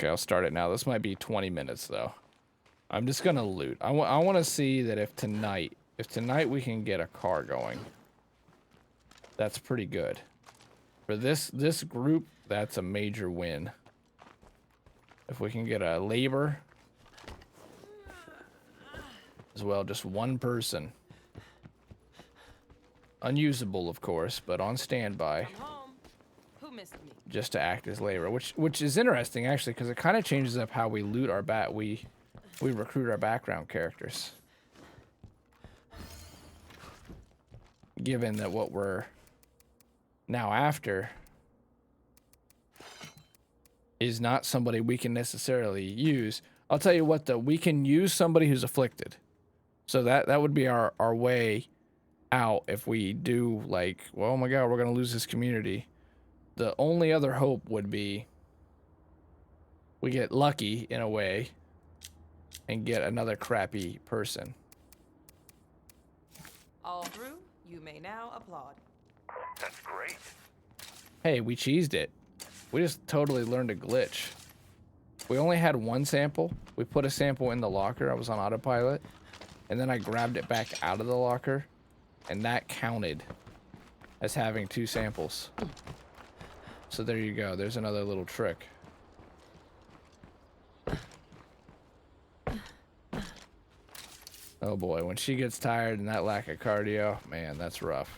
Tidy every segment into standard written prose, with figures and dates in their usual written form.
Okay, I'll start it now. This might be 20 minutes though. I'm just gonna loot. I want to see that if tonight we can get a car going, that's pretty good. For this group, that's a major win. If we can get a labor as well, just one person. Unusable, of course, but on standby. Who missed me? Just to act as labor, which is interesting actually, because it kind of changes up how we loot our we recruit our background characters. Given that what we're now after is not somebody we can necessarily use. I'll tell you what though, we can use somebody who's afflicted. So that would be our way out if we do like, well, oh my god, we're gonna lose this community. The only other hope would be we get lucky in a way and get another crappy person. All through, you may now applaud. That's great. Hey, we cheesed it. We just totally learned a glitch. We only had one sample. We put a sample in the locker. I was on autopilot. And then I grabbed it back out of the locker. And that counted as having 2 samples. So there you go. There's another little trick. Oh boy, when she gets tired and that lack of cardio, man, that's rough.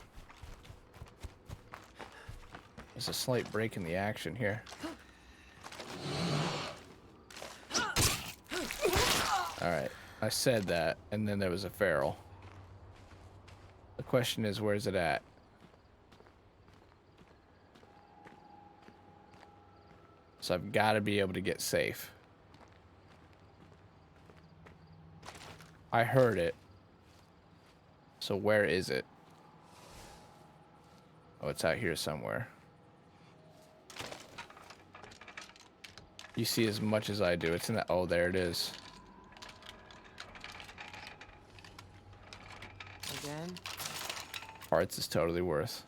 There's a slight break in the action here. Alright, I said that, and then there was a feral. The question is, where's it at? So I've got to be able to get safe. I heard it. So where is it? Oh, it's out here somewhere. You see as much as I do. It's in that. Oh, there it is. Again? Hearts is totally worth.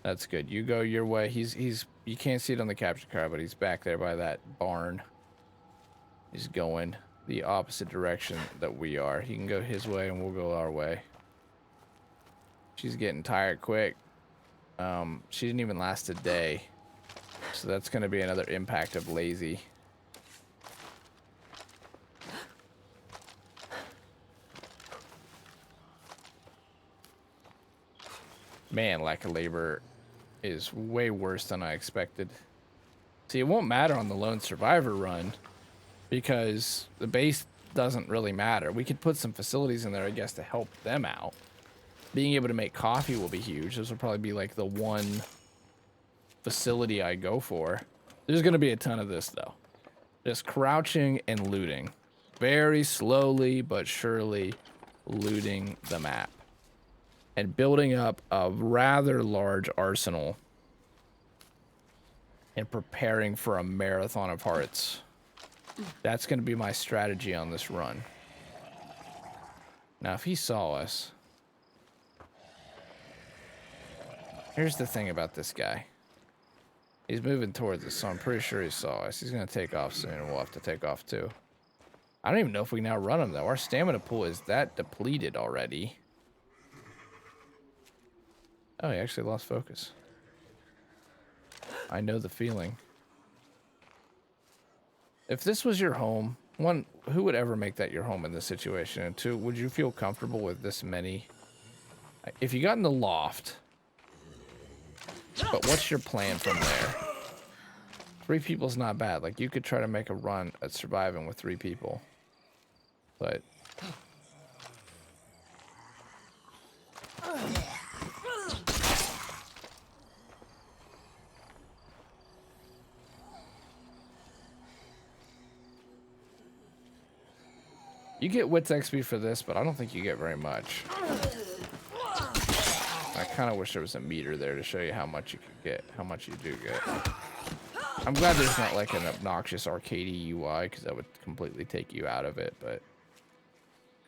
That's good. You go your way. He's you can't see it on the capture card, but he's back there by that barn. He's going the opposite direction that we are. He can go his way and we'll go our way. She's getting tired quick. She didn't even last a day. So that's going to be another impact of lazy. Man, lack of labor is way worse than I expected. See, it won't matter on the lone survivor run because the base doesn't really matter. We could put some facilities in there, I guess, to help them out. Being able to make coffee will be huge. This will probably be like the one facility I go for. There's going to be a ton of this, though. Just crouching and looting. Very slowly but surely looting the map. And building up a rather large arsenal. And preparing for a marathon of hearts. That's going to be my strategy on this run. Now, if he saw us... Here's the thing about this guy. He's moving towards us, so I'm pretty sure he saw us. He's going to take off soon, and we'll have to take off too. I don't even know if we now run him, though. Our stamina pool is that depleted already. Oh, he actually lost focus. I know the feeling. If this was your home, one, who would ever make that your home in this situation? And two, would you feel comfortable with this many? If you got in the loft, but what's your plan from there? 3 people's not bad. Like, you could try to make a run at surviving with 3 people. But... you get wits XP for this, but I don't think you get very much. I kind of wish there was a meter there to show you how much you could get, how much you do get. I'm glad there's not like an obnoxious arcadey UI, because that would completely take you out of it, but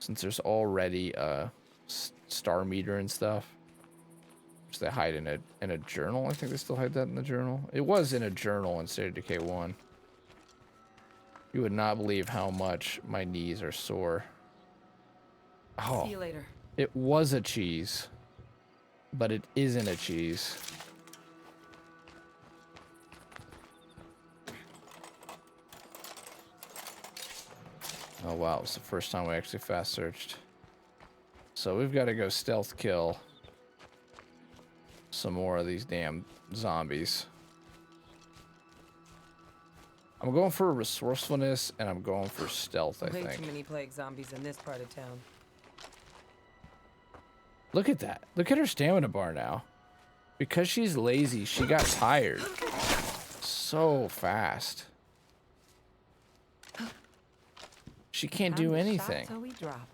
since there's already a star meter and stuff, which they hide in a journal. I think they still hide that in the journal. It was in a journal in State of Decay 1. You would not believe how much my knees are sore. Oh, See you later. it was a cheese, but it isn't a cheese. Oh wow, it's the first time we actually fast searched. So we've got to go stealth kill some more of these damn zombies. I'm going for resourcefulness and I'm going for stealth, I Way think. too many plague zombies in this part of town. Look at that. Look at her stamina bar now. Because she's lazy, she got tired so fast. She can't do anything. Till we drop.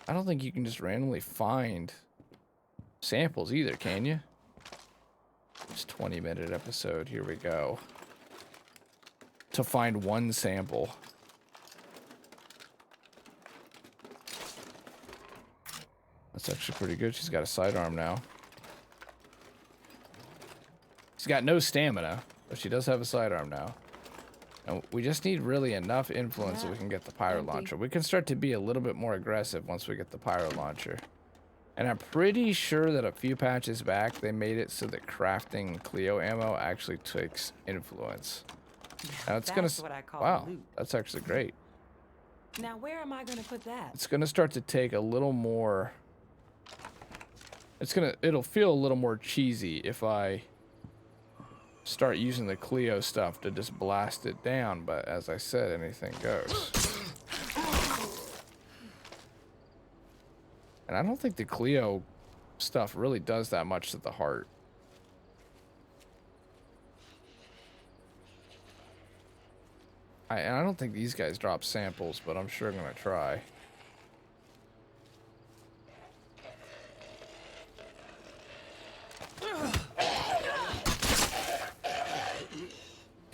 I don't think you can just randomly find samples either, can you? It's 20-minute episode. Here we go. To find one sample. That's actually pretty good. She's got a sidearm now. She's got no stamina, but she does have a sidearm now. And we just need really enough influence so we can get the pyro launcher. We can start to be a little bit more aggressive once we get the pyro launcher. And I'm pretty sure that a few patches back, they made it so that crafting Cleo ammo actually takes influence. Now it's gonna, what I call wow, loot. that's actually great. Now where am I gonna put that? It's gonna start to take a little more, it'll feel a little more cheesy if I start using the Cleo stuff to just blast it down, but as I said, anything goes. And I don't think the Cleo stuff really does that much to the heart. And I don't think these guys drop samples, but I'm sure I'm gonna try.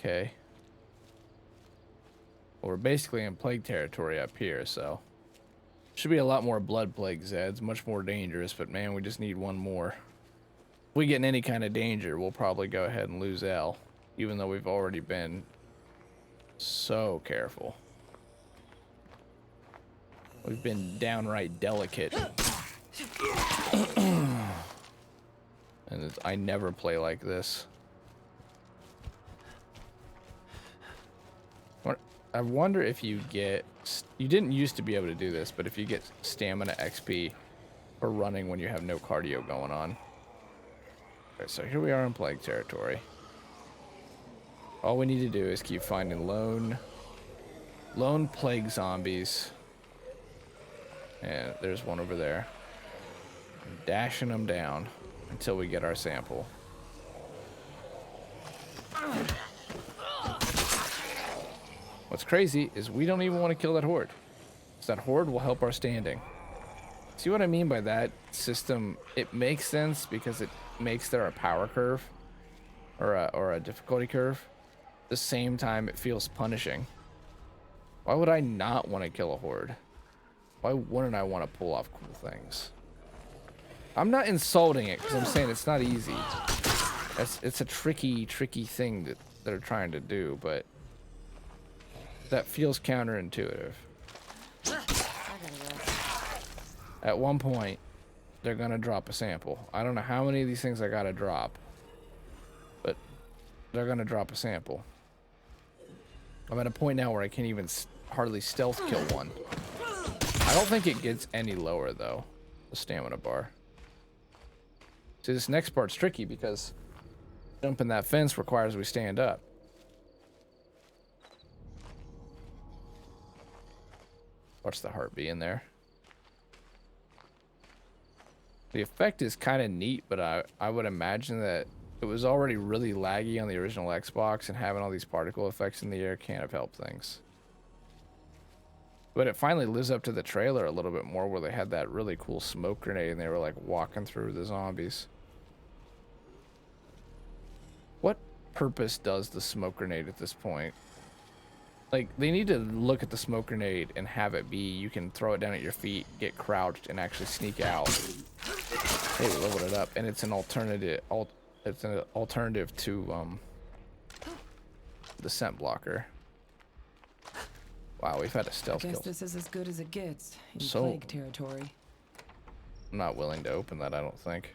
Okay. Well, we're basically in plague territory up here, so should be a lot more blood plague Zeds, much more dangerous, but man, we just need one more. If we get in any kind of danger, we'll probably go ahead and lose L, even though we've already been so careful. We've been downright delicate. And I never play like this. I wonder if you get... You didn't used to be able to do this, but if you get stamina XP for running when you have no cardio going on. Okay, so here we are in plague territory. All we need to do is keep finding lone plague zombies. And there's one over there. Dashing them down until we get our sample. What's crazy is we don't even want to kill that horde. So that horde will help our standing. See what I mean by that system? It makes sense because it makes there a power curve or a difficulty curve. At the same time, it feels punishing. Why would I not want to kill a horde? Why wouldn't I want to pull off cool things? I'm not insulting it because I'm saying it's not easy. It's a tricky thing that they're trying to do, but that feels counterintuitive. At one point, they're gonna drop a sample. I don't know how many of these things I gotta drop, but they're gonna drop a sample. I'm at a point now where I can't even hardly stealth kill one. I don't think it gets any lower though, the stamina bar. See, this next part's tricky because jumping that fence requires we stand up. Watch the heart be in there. The effect is kind of neat, but I would imagine that it was already really laggy on the original Xbox, and having all these particle effects in the air can't have helped things. But it finally lives up to the trailer a little bit more, where they had that really cool smoke grenade and they were like walking through the zombies. What purpose does the smoke grenade at this point? Like, they need to look at the smoke grenade and have it be you can throw it down at your feet, get crouched, and actually sneak out. Hey, we leveled it up, and it's an alternative. It's an alternative to the scent blocker. Wow, we've had a stealth I guess kill. this is as good as it gets in So- plague territory. I'm not willing to open that, I don't think.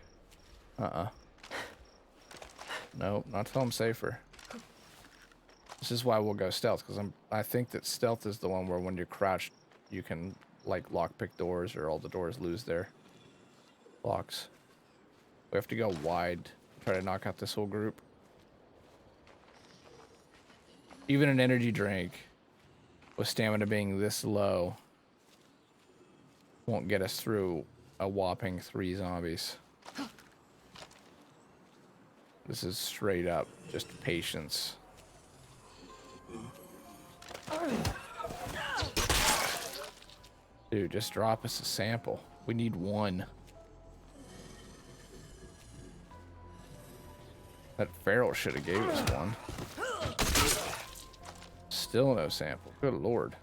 Nope, not till I'm safer. This is why we'll go stealth, because I think that stealth is the one where when you're crouched, you can like lockpick doors, or all the doors lose their locks. We have to go wide, try to knock out this whole group. Even an energy drink with stamina being this low won't get us through a whopping 3 zombies. This is straight up just patience. Dude, just drop us a sample. We need 1. That feral should have gave us 1. Still no sample. Good lord.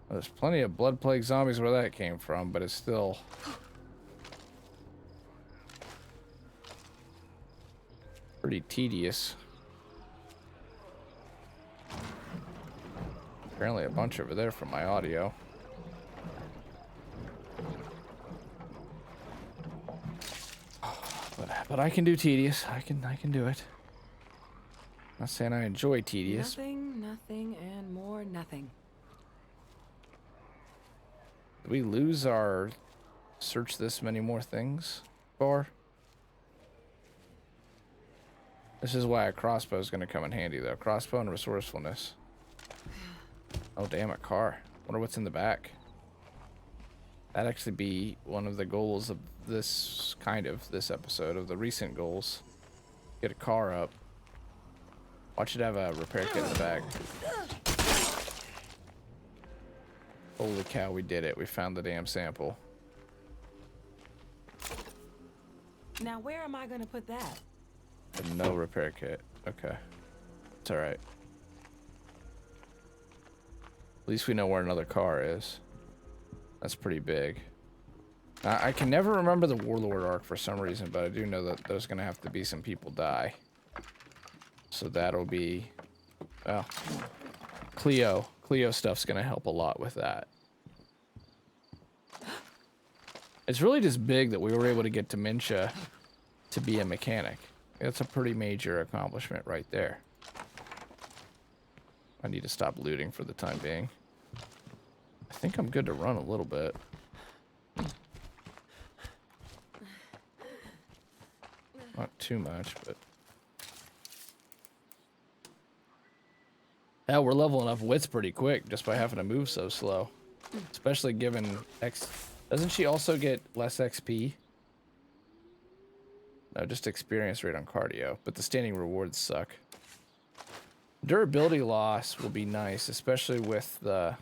There's plenty of blood plague zombies where that came from, but it's still pretty tedious. Apparently a bunch over there from my audio. But I can do tedious. I can do it. Not saying I enjoy tedious. Nothing, and more nothing. Did we lose our search this many more things bar? This is why a crossbow is going to come in handy, though. Crossbow and resourcefulness. Oh, damn, a car. Wonder what's in the back. That'd actually be one of the goals of this episode, of the recent goals. Get a car up. Watch it have a repair kit in the back. Holy cow, we did it. We found the damn sample. Now where am I gonna put that? No repair kit. Okay. It's alright. At least we know where another car is. That's pretty big. I can never remember the Warlord arc for some reason, but I do know that there's going to have to be some people die. So that'll be... Well, Cleo stuff's going to help a lot with that. It's really just big that we were able to get Dementia to be a mechanic. That's a pretty major accomplishment right there. I need to stop looting for the time being. I think I'm good to run a little bit. Not too much, but... Yeah, we're leveling up wits pretty quick just by having to move so slow. Especially given X... Doesn't she also get less XP? No, just experience rate on cardio, but the standing rewards suck. Durability loss will be nice, especially with the...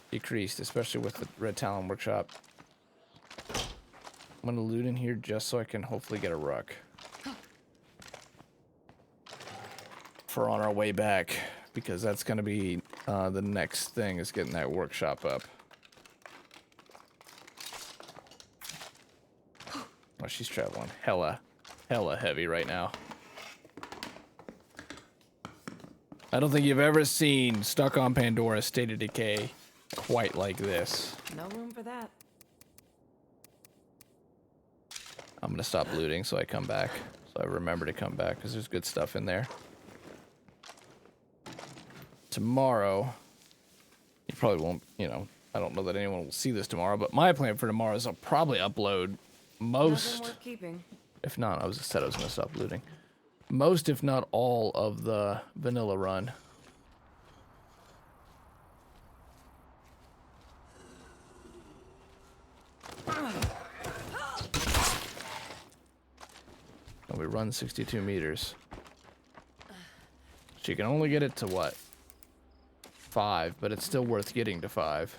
Decreased, especially with the Red Talon Workshop. I'm gonna loot in here just so I can hopefully get a ruck. For on our way back, because that's gonna be the next thing, is getting that workshop up. Oh, she's traveling hella heavy right now. I don't think you've ever seen Stuck on Pandora State of Decay quite like this. No room for that. I'm gonna stop looting so I come back. So I remember to come back because there's good stuff in there. Tomorrow, you probably won't, you know, I don't know that anyone will see this tomorrow, but my plan for tomorrow is I'll probably upload most, Nothing worth keeping. if not, I said I was gonna stop looting. Most, if not all, of the vanilla run. And we run 62 meters. So you can only get it to what? 5, but it's still worth getting to 5.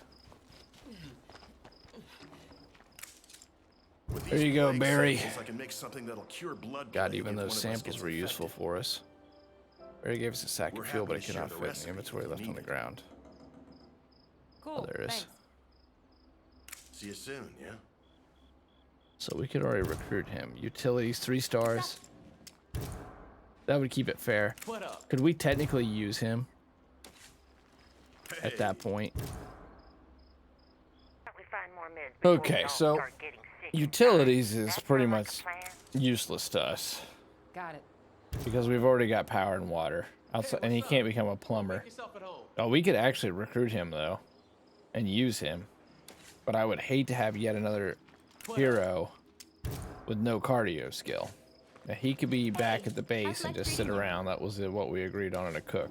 There you go, Barry. God, even those samples were useful for us. Barry gave us a sack of fuel, but it could not fit in the inventory left on the ground. Cool. Oh, there it is. Thanks. See you soon, yeah? So we could already recruit him. Utilities, 3 stars. That would keep it fair. What up? Could we technically use him at that point? Okay, so utilities is pretty much useless to us Got it. because we've already got power and water. Outside, and he can't become a plumber. Oh, we could actually recruit him though and use him. But I would hate to have yet another hero with no cardio skill. Now, he could be back at the base and just sit around. That was what we agreed on in a cook.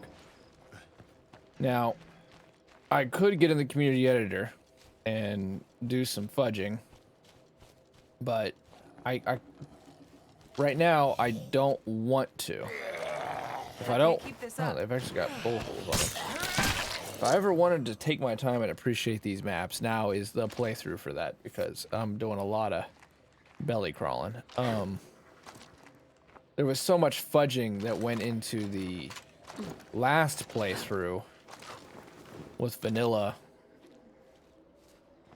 Now, I could get in the community editor and do some fudging, but I right now I don't want to. If I don't, oh, they've actually got bullet holes on them. If I ever wanted to take my time and appreciate these maps, now is the playthrough for that, because I'm doing a lot of belly crawling. There was so much fudging that went into the last playthrough with vanilla.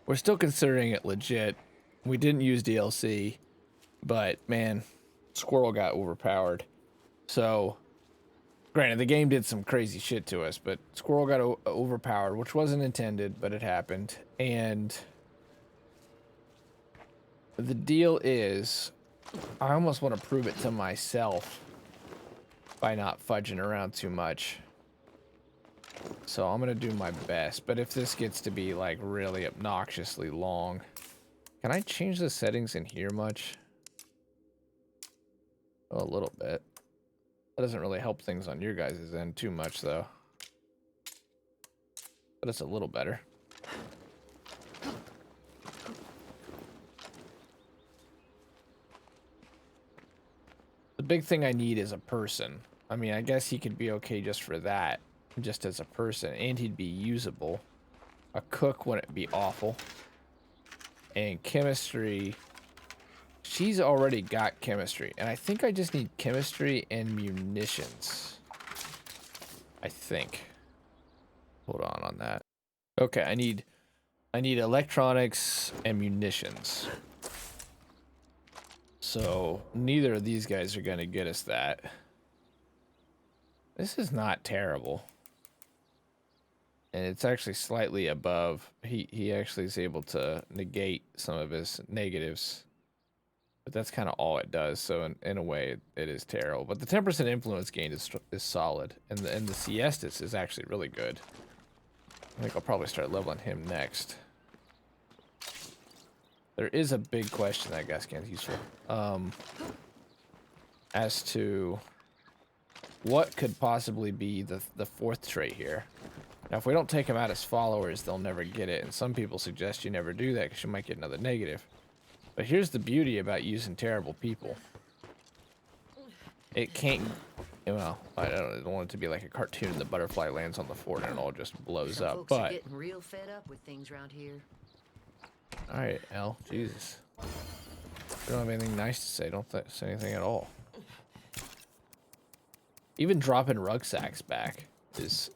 We're still considering it legit. We didn't use DLC, but man, Squirrel got overpowered. So, granted, the game did some crazy shit to us, but Squirrel got overpowered, which wasn't intended, but it happened. And the deal is, I almost want to prove it to myself by not fudging around too much. So I'm going to do my best. But if this gets to be like really obnoxiously long, can I change the settings in here much? Oh, a little bit. That doesn't really help things on your guys' end too much though. But it's a little better. The big thing I need is a person. I mean, I guess he could be okay just for that, just as a person, and he'd be usable. A cook wouldn't be awful. And chemistry, she's already got chemistry, and I think I just need chemistry and munitions. I think. Hold on that. Okay, I need electronics and munitions. So, neither of these guys are going to get us that. This is not terrible. And it's actually slightly above. He actually is able to negate some of his negatives. But that's kind of all it does. So, in a way, it is terrible. But the 10% influence gain is solid. And the Siestas is actually really good. I think I'll probably start leveling him next. There is a big question that gas can's useful. As to what could possibly be the fourth trait here. Now, if we don't take them out as followers, they'll never get it. And some people suggest you never do that because you might get another negative. But here's the beauty about using terrible people. It can't... Well, I don't want it to be like a cartoon. The butterfly lands on the fort and it all just blows up. Folks are But... getting real fed up with things around here. Alright, L. Jesus. You don't have anything nice to say. Don't say anything at all. Even dropping rucksacks back is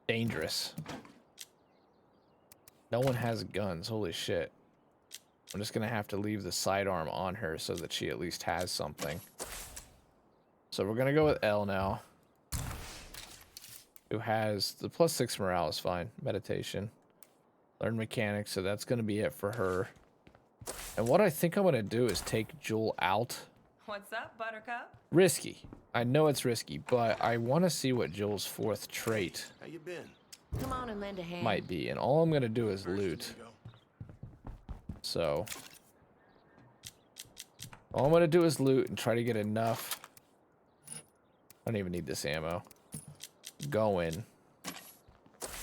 dangerous. No one has guns. Holy shit. I'm just going to have to leave the sidearm on her so that she at least has something. So we're going to go with L now. Who has the +6 morale is fine. Meditation. Learn mechanics, so that's going to be it for her. And what I think I'm going to do is take Jewel out. What's up, Buttercup? Risky. I know it's risky, but I want to see what Jewel's fourth trait How you been? Come on and lend a hand. might be. And all I'm going to do is loot. So, all I'm going to do is loot and try to get enough. I don't even need this ammo. Going.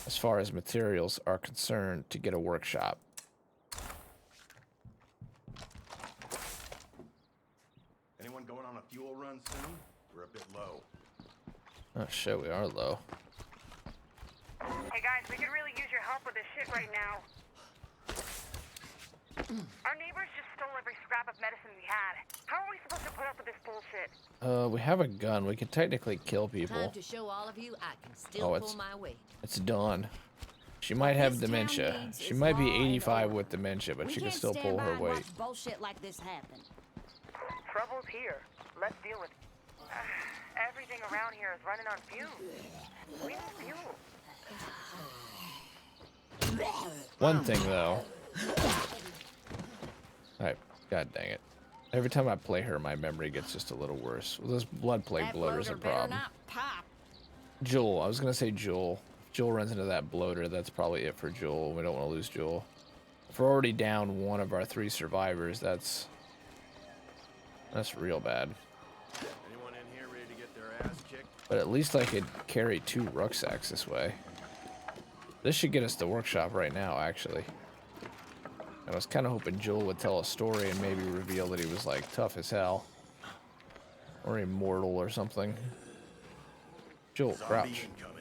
As far as materials are concerned, to get a workshop. Anyone going on a fuel run soon? We're a bit low. Oh shit, we are low. Hey guys, we could really use your help with this shit right now. Our neighbors just stole every scrap of medicine we had. How are we supposed to put up with this bullshit? We have a gun. We could technically kill people. Time to show all of you I can still Oh, pull my weight. It's dawn. She might have This town dementia. needs She is might be law and 85 order. with dementia, but We she can can't still stand pull by her and weight. watch bullshit like this happen. Trouble's here. Let's deal with it. Everything around here is running on fumes. We need fuel. One thing though. Alright, god dang it. Every time I play her, my memory gets just a little worse. Well, this blood plague That bloater's a bloater better problem. not pop. Jewel, I was gonna say Jewel. If Jewel runs into that bloater, that's probably it for Jewel. We don't want to lose Jewel. If we're already down one of our 3 survivors, that's real bad. Anyone in here ready to get their ass kicked? But at least I could carry 2 rucksacks this way. This should get us to workshop right now, actually. I was kind of hoping Joel would tell a story and maybe reveal that he was, like, tough as hell. Or immortal or something. Joel, Zombie crouch. incoming.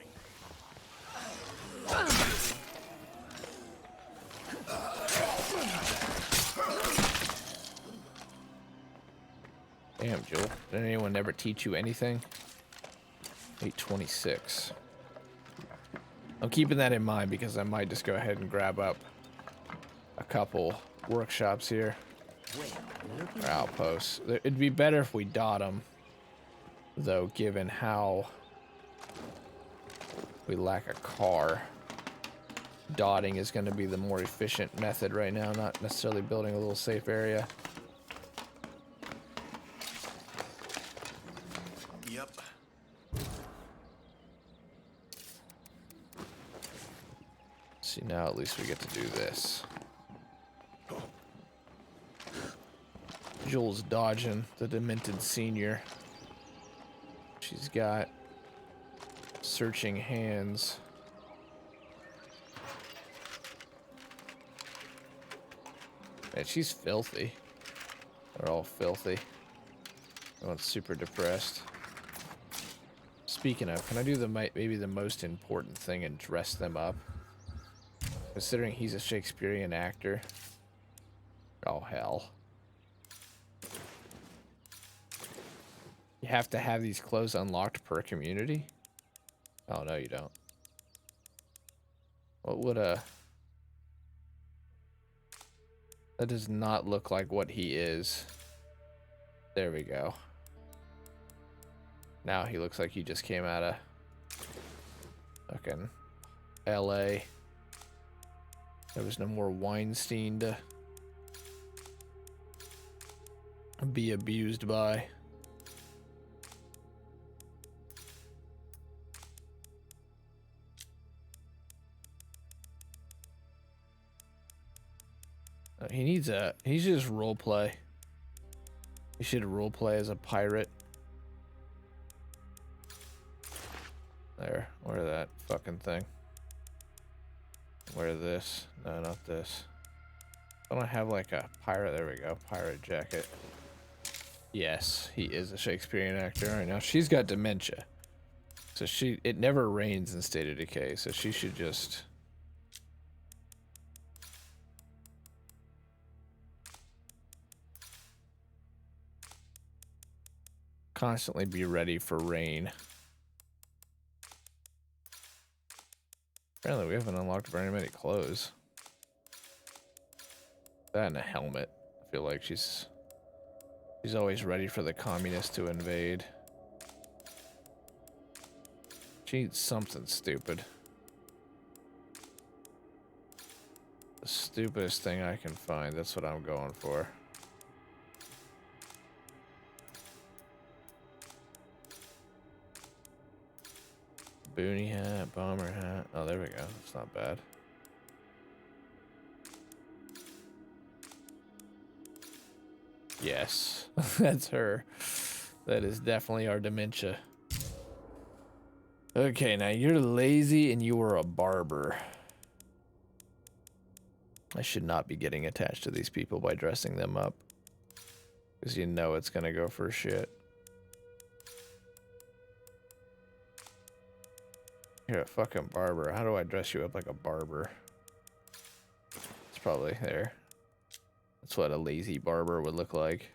Damn, Joel. Did anyone ever teach you anything? 826. I'm keeping that in mind because I might just go ahead and grab up a couple workshops here. Or outposts. It'd be better if we dot them, though, given how we lack a car. Dotting is going to be the more efficient method right now, not necessarily building a little safe area. Yep. See, now at least we get to do this. Joel's dodging the demented senior. She's got searching hands. Man, she's filthy. They're all filthy. Everyone's super depressed. Speaking of, can I do maybe the most important thing and dress them up? Considering he's a Shakespearean actor. Oh, hell. You have to have these clothes unlocked per community? Oh, no, you don't. What would that does not look like what he is. There we go. Now he looks like he just came out of fucking LA. There was no more Weinstein to be abused by. He should just role play. He should role play as a pirate. There, wear that fucking thing. Wear this. No, not this. I don't have like a pirate. There we go. Pirate jacket. Yes, he is a Shakespearean actor. All right, now she's got dementia. So it never rains in State of Decay. So she should just constantly be ready for rain. Apparently we haven't unlocked very many clothes. That and a helmet. I feel like she's always ready for the communists to invade. She needs something stupid. The stupidest thing I can find, that's what I'm going for. Boonie hat, bomber hat. Oh, there we go. That's not bad. Yes, that's her. That is definitely our dementia. Okay, now you're lazy and you are a barber. I should not be getting attached to these people by dressing them up. Because you know it's going to go for shit. You're a fucking barber. How do I dress you up like a barber? It's probably there. That's what a lazy barber would look like.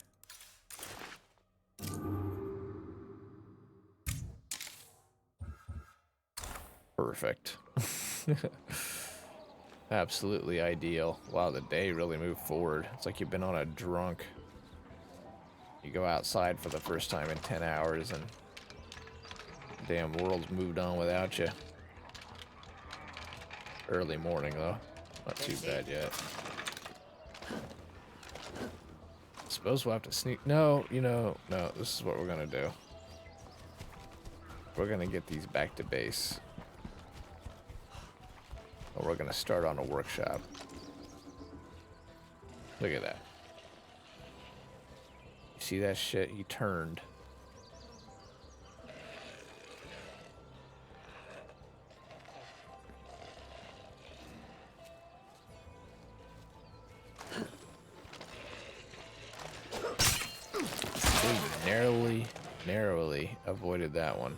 Perfect. absolutely ideal. Wow, the day really moved forward. It's like you've been on a drunk. You go outside for the first time in 10 hours and the damn world's moved on without you. Early morning though. Not too bad yet. Suppose we'll have to sneak. No, you know, no, this is what we're gonna do. We're gonna get these back to base. Or we're gonna start on a workshop. Look at that. You see that shit? He turned. We narrowly avoided that one.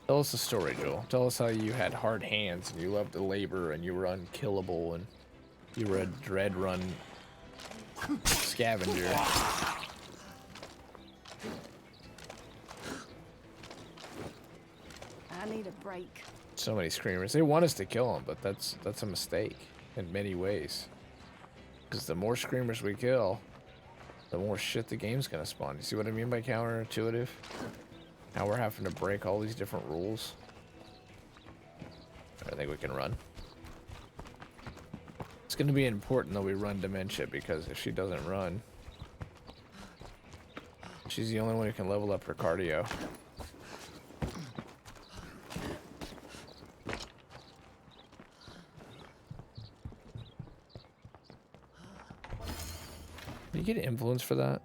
Tell us the story, Joel. Tell us how you had hard hands and you loved to labor and you were unkillable and you were a dread run scavenger. I need a break. So many screamers. They want us to kill them, but that's a mistake in many ways. Because the more screamers we kill, the more shit the game's gonna spawn. You see what I mean by counterintuitive? Now we're having to break all these different rules. I think we can run. It's gonna be important that we run Dementia, because if she doesn't run, she's the only one who can level up her cardio. You get influence for that?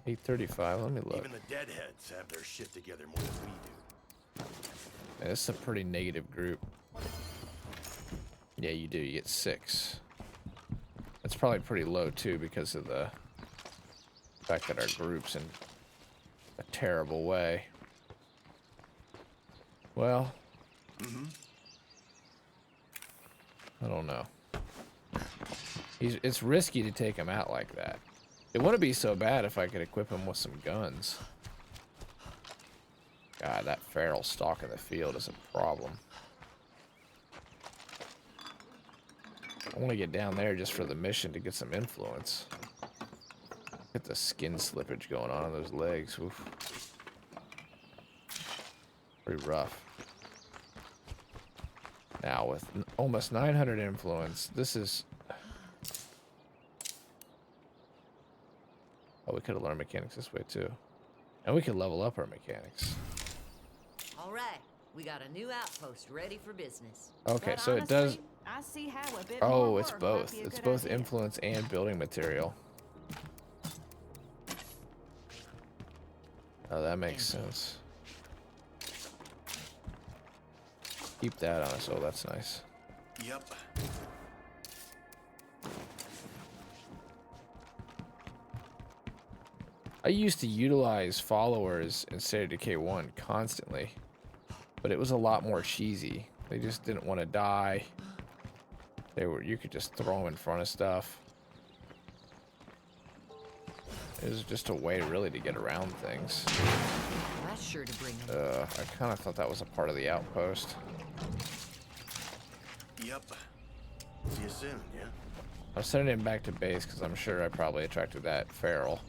835, let me look. Even the deadheads have their shit together more than we do. Yeah, this is a pretty negative group. Yeah, you do. You get 6. That's probably pretty low, too, because of the fact that our group's in a terrible way. Well, I don't know. It's risky to take him out like that. It wouldn't be so bad if I could equip him with some guns. God, that feral stalk in the field is a problem. I want to get down there just for the mission to get some influence. Get the skin slippage going on those legs. Oof. Pretty rough. Now, with almost 900 influence, this is... Oh, we could have learned mechanics this way, too. And we could level up our mechanics. All right, we got a new outpost ready for business. Okay, But so it does... honestly, I see how a bit Oh, more it's work might both. be a It's good both idea. influence and building material. Oh, that makes sense. Keep that on us. Oh, that's nice. Yep. I used to utilize followers in State of Decay 1 constantly, but it was a lot more cheesy. They just didn't want to die. You could just throw them in front of stuff. It was just a way really to get around things. That's sure to bring them. I kind of thought that was a part of the outpost. Yep. See you soon, yeah? I'm sending him back to base because I'm sure I probably attracted that feral.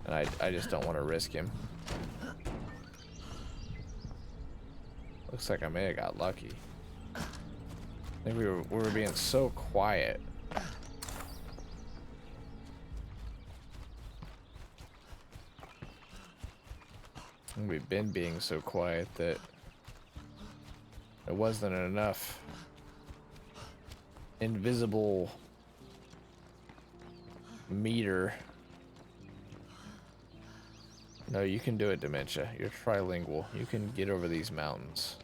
And I just don't want to risk him. Looks like I may have got lucky. I think we were being so quiet. And we've been being so quiet that there wasn't enough invisible meter. No, you can do it, Dementia. You're trilingual. You can get over these mountains.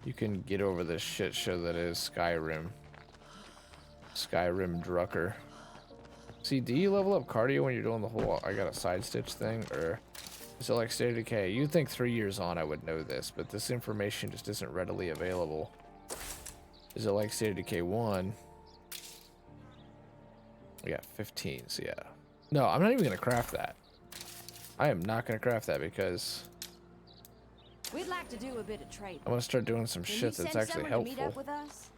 You can get over this shit show that is Skyrim. Skyrim Drucker. See, do you level up cardio when you're doing the whole I got a side stitch thing? Or is it like State of Decay? You'd think 3 years on I would know this, but this information just isn't readily available. Is it like State of Decay 1? We got 15, so yeah. No, I'm not even going to craft that. I am not going to craft that because We'd like to do a bit of trading. I'm gonna start doing some Can you shit that's send actually someone to meet helpful. up with us?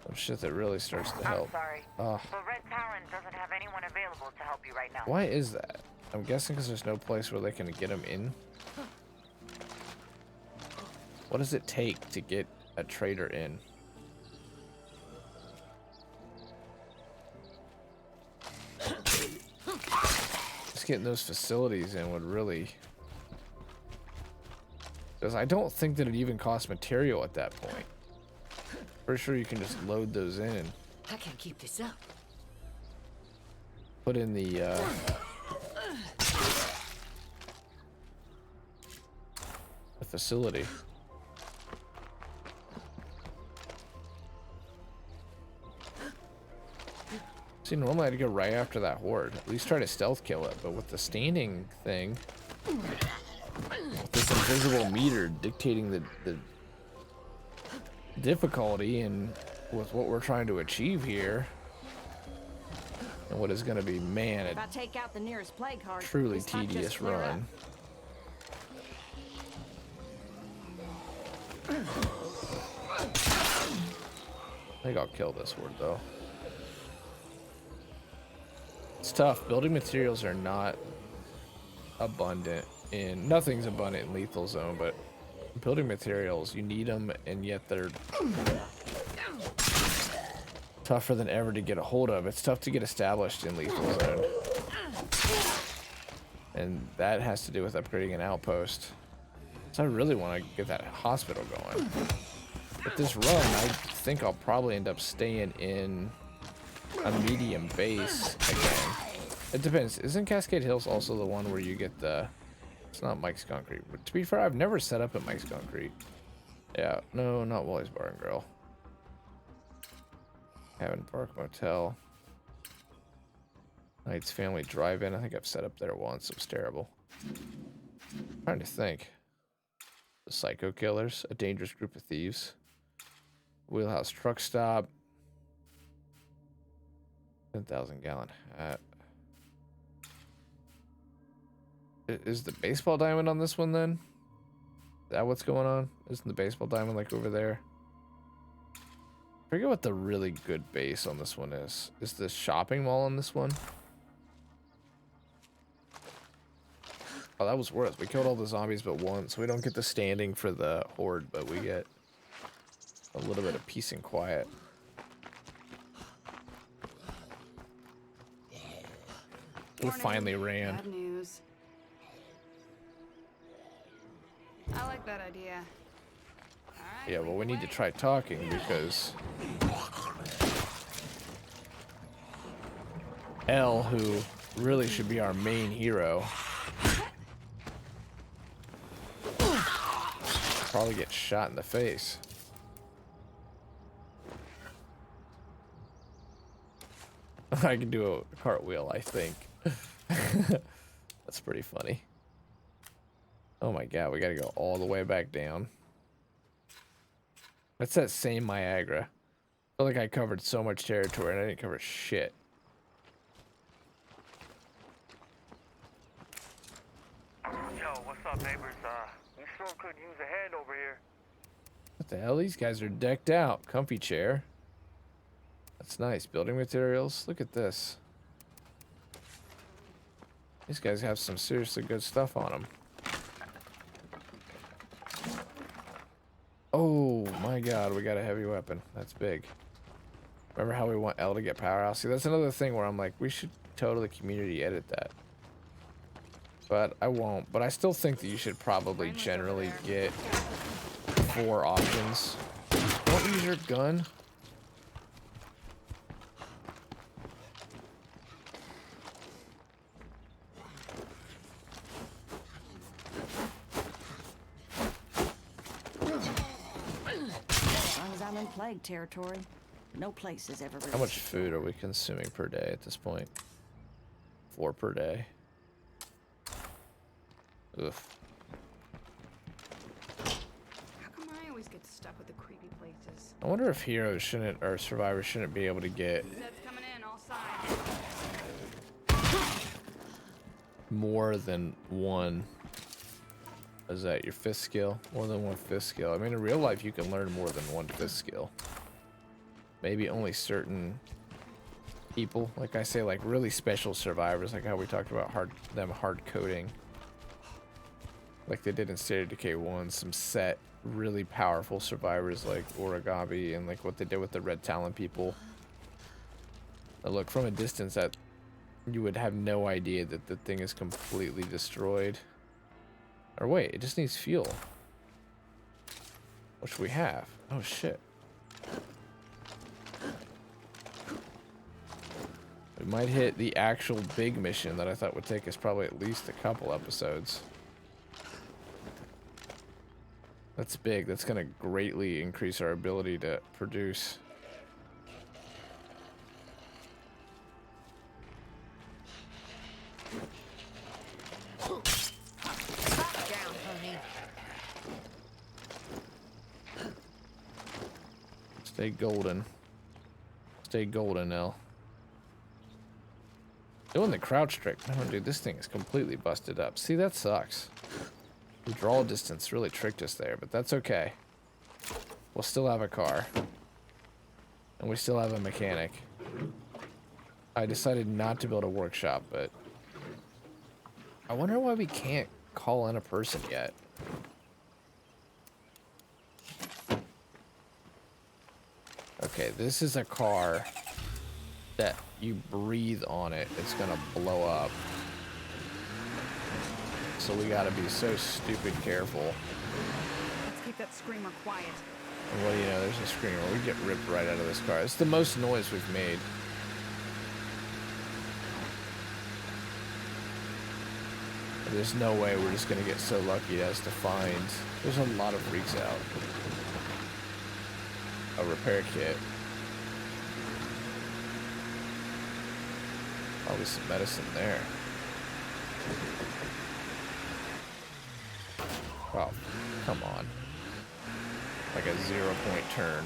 Some shit that really starts to I'm help. sorry, Oh, but Red Talon doesn't have anyone available to help you right now. why is that? I'm guessing because there's no place where they can get them in. What does it take to get a trader in? Just getting those facilities in would really... Because I don't think that it even costs material at that point. Pretty sure you can just load those in and I can't keep this up. put in the facility. See, normally I'd go right after that horde. At least try to stealth kill it, but with the standing thing, with this invisible meter dictating the difficulty and with what we're trying to achieve here, and what is going to be, man, a If I take out the nearest plague heart, truly this might just tedious clear up. run. I think I'll kill this horde though. It's tough. Building materials are not abundant in... Nothing's abundant in lethal zone, but building materials, you need them, and yet they're tougher than ever to get a hold of. It's tough to get established in lethal zone. And that has to do with upgrading an outpost. So I really want to get that hospital going. With this run, I think I'll probably end up staying in a medium base again. It depends. Isn't Cascade Hills also the one where you get the... It's not Mike's Concrete. But to be fair, I've never set up at Mike's Concrete. Yeah, no, not Wally's Bar and Grill. Cabin Park Motel. Knight's Family Drive-In. I think I've set up there once. It was terrible. I'm trying to think. The Psycho Killers. A Dangerous Group of Thieves. Wheelhouse Truck Stop. 10,000 gallon hat. Is the baseball diamond on this one then? Is that what's going on? Isn't the baseball diamond like over there? I forget what the really good base on this one is. Is the shopping mall on this one? Oh, that was worse. We killed all the zombies but one, so we don't get the standing for the horde, but we get a little bit of peace and quiet. We finally ran. Bad news. I like that idea. All right, Yeah, well, we need to try talking because L, who really should be our main hero, probably get shot in the face. I can do a cartwheel, I think. That's pretty funny. Oh my god, we gotta go all the way back down. That's that same Niagara. I feel like I covered so much territory and I didn't cover shit. Yo, what's up, neighbors? We sure could use a hand over here. What the hell? These guys are decked out. Comfy chair. That's nice. Building materials. Look at this. These guys have some seriously good stuff on them. Oh my god, we got a heavy weapon. That's big. Remember how we want L to get powerhouse? See, that's another thing where I'm like, we should totally community edit that. But I won't. But I still think that you should probably generally get 4 options. Don't use your gun. As long as I'm in plague territory, no place is ever really... How much food are we consuming per day at this point? 4 per day. Ugh. How come I always get stuck with the creepy places? I wonder if heroes shouldn't, or survivors shouldn't be able to get That's coming in all sides. more than one Is that your fifth skill? More than one fifth skill. I mean, in real life, you can learn more than one fifth skill. Maybe only certain people, like I say, like really special survivors, like how we talked about hard coding, like they did in State of Decay 1. Some set really powerful survivors like Origami, and like what they did with the Red Talon people. Now look, from a distance, that you would have no idea that the thing is completely destroyed. Or wait, it just needs fuel, which we have. Oh shit. We might hit the actual big mission that I thought would take us probably at least a couple episodes. That's big. That's going to greatly increase our ability to produce. Down, honey. Stay golden. Stay golden, L. Doing the crouch trick. Oh, dude, this thing is completely busted up. See, that sucks. The draw distance really tricked us there, but that's okay. We'll still have a car. And we still have a mechanic. I decided not to build a workshop, but I wonder why we can't call in a person yet. Okay, this is a car that you breathe on it, it's gonna blow up. So we gotta be so stupid careful. Let's keep that screamer quiet. And what do you know, there's a screamer. We get ripped right out of this car. It's the most noise we've made. There's no way we're just gonna get so lucky as to find. There's a lot of freaks out. A repair kit. Probably some medicine there. Oh, come on. Like a 0-point turn.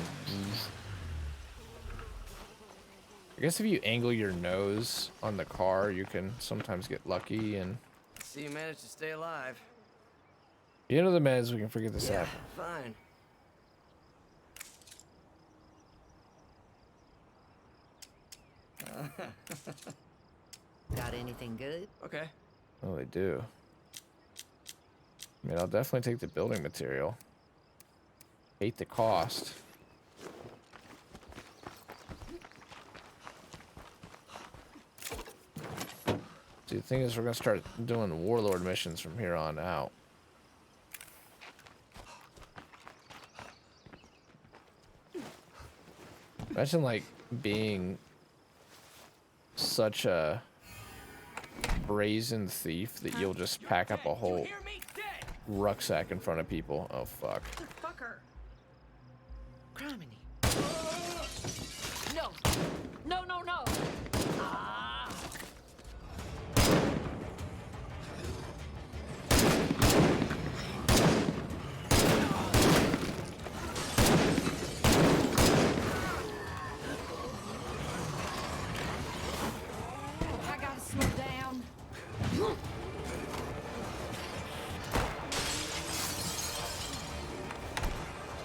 I guess if you angle your nose on the car, you can sometimes get lucky and... See, you managed to stay alive. You know the meds, we can figure this out. Fine. Got anything good? Okay. Oh, they do. I mean, I'll definitely take the building material. Hate the cost. See, the thing is, we're gonna start doing Warlord missions from here on out. Imagine, like, being such a brazen thief that you'll just pack up a whole rucksack in front of people. Oh, fuck. Fucker. Criminy. No. No, no, no. Ah. I gotta slow down.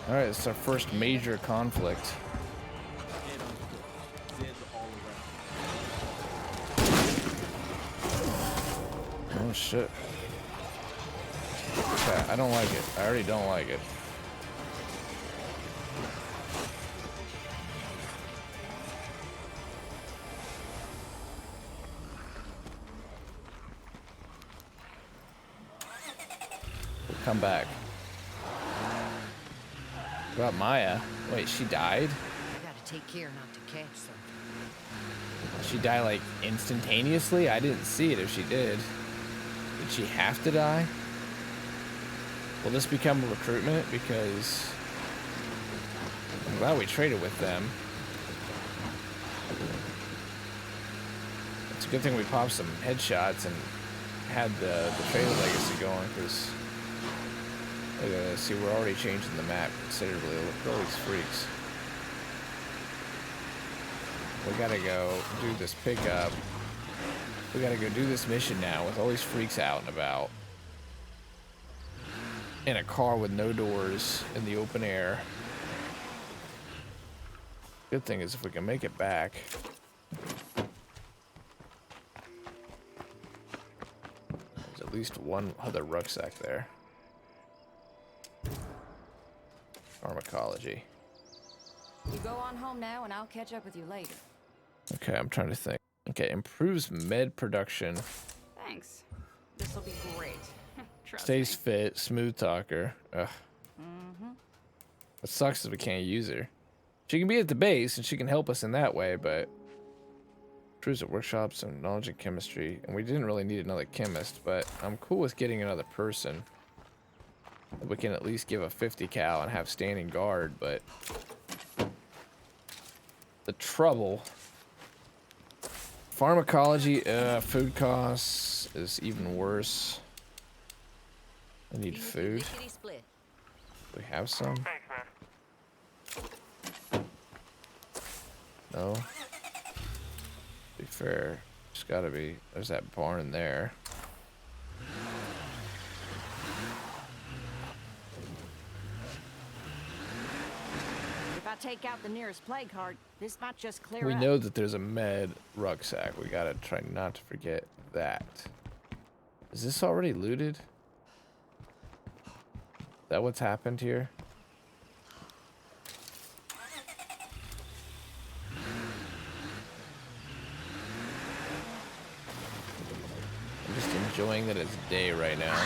Alright, it's our first major conflict. Oh shit. Okay, I don't like it. I already don't like it. We'll come back. What about Maya? Wait, she died? I gotta take care not to catch something. She died like instantaneously? I didn't see it if she did. Did she have to die? Will this become a recruitment? Because I'm glad we traded with them. It's a good thing we popped some headshots and had the trader legacy going, because see, we're already changing the map considerably. Look at all these freaks. We gotta go do this pickup. We gotta go do this mission now with all these freaks out and about. in a car with no doors in the open air. Good thing is if we can make it back. There's at least one other rucksack there. Pharmacology. You go on home now, and I'll catch up with you later. Okay, I'm trying to think. Okay, improves med production. Thanks. This'll be great. Trust Stays me. fit, smooth talker. Ugh. What sucks is we can't use her. She can be at the base and she can help us in that way, but improves at workshops and knowledge and chemistry. And we didn't really need another chemist, but I'm cool with getting another person. We can at least give a 50 cal and have standing guard, but the trouble. Pharmacology, food costs is even worse. I need food. Lickety split. Do we have some? Thanks, man. No. To be fair, there's gotta be. There's that barn there. If I take out the nearest plague heart, this might just clear We up. know that there's a med rucksack. We gotta try not to forget that. Is this already looted? Is that what's happened here? I'm just enjoying that it's day right now.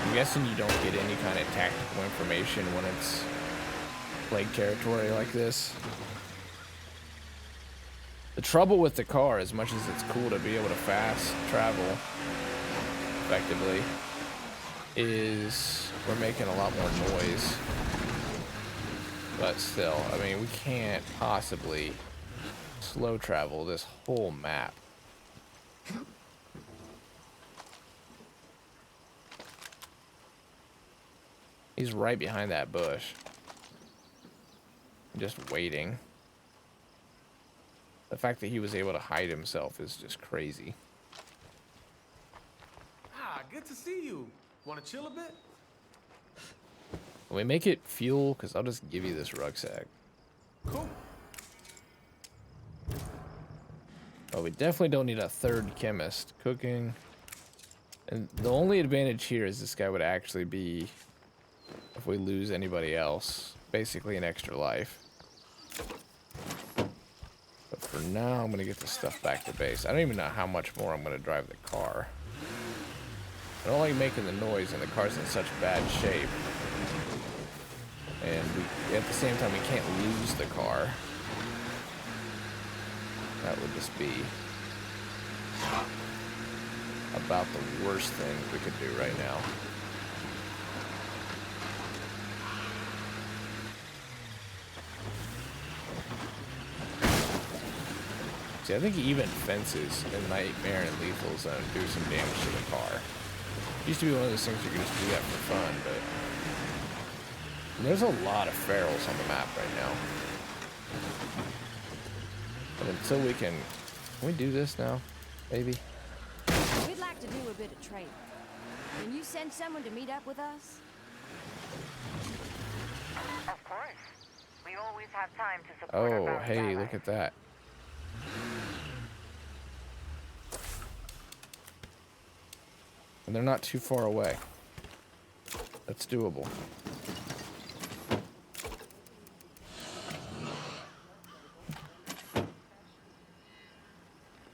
I'm guessing you don't get any kind of tactical information when it's plague territory like this. The trouble with the car, as much as it's cool to be able to fast travel effectively, is we're making a lot more noise. But still, I mean, we can't possibly slow travel this whole map. He's right behind that bush. Just waiting. The fact that he was able to hide himself is just crazy. Ah, good to see you. Want to chill a bit? Can we make it fuel? Because I'll just give you this rucksack. Cool. But we definitely don't need a third chemist. Cooking. And the only advantage here is this guy would actually be, if we lose anybody else, basically an extra life. But for now, I'm going to get the stuff back to base. I don't even know how much more I'm going to drive the car. I don't like making the noise, and the car's in such bad shape. And we, at the same time, we can't lose the car. That would just be about the worst thing we could do right now. See, I think even fences in Nightmare and Lethal Zone do some damage to the car. It used to be one of those things you could just do that for fun, but there's a lot of ferals on the map right now. But until we can we do this now? Maybe? We'd like to do a bit of trading. Can you send someone to meet up with us? Of course. We always have time to support our Oh, bounty hey, allies. look at that. And they're not too far away. That's doable.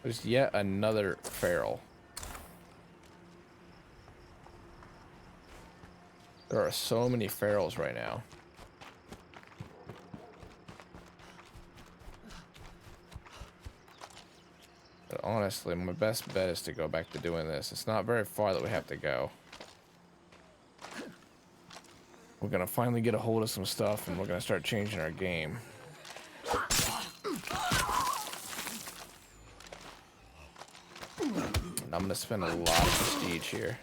There's yet another feral. There are so many ferals right now. But honestly, my best bet is to go back to doing this. It's not very far that we have to go. We're gonna finally get a hold of some stuff, and we're gonna start changing our game. And I'm gonna spend a lot of prestige here.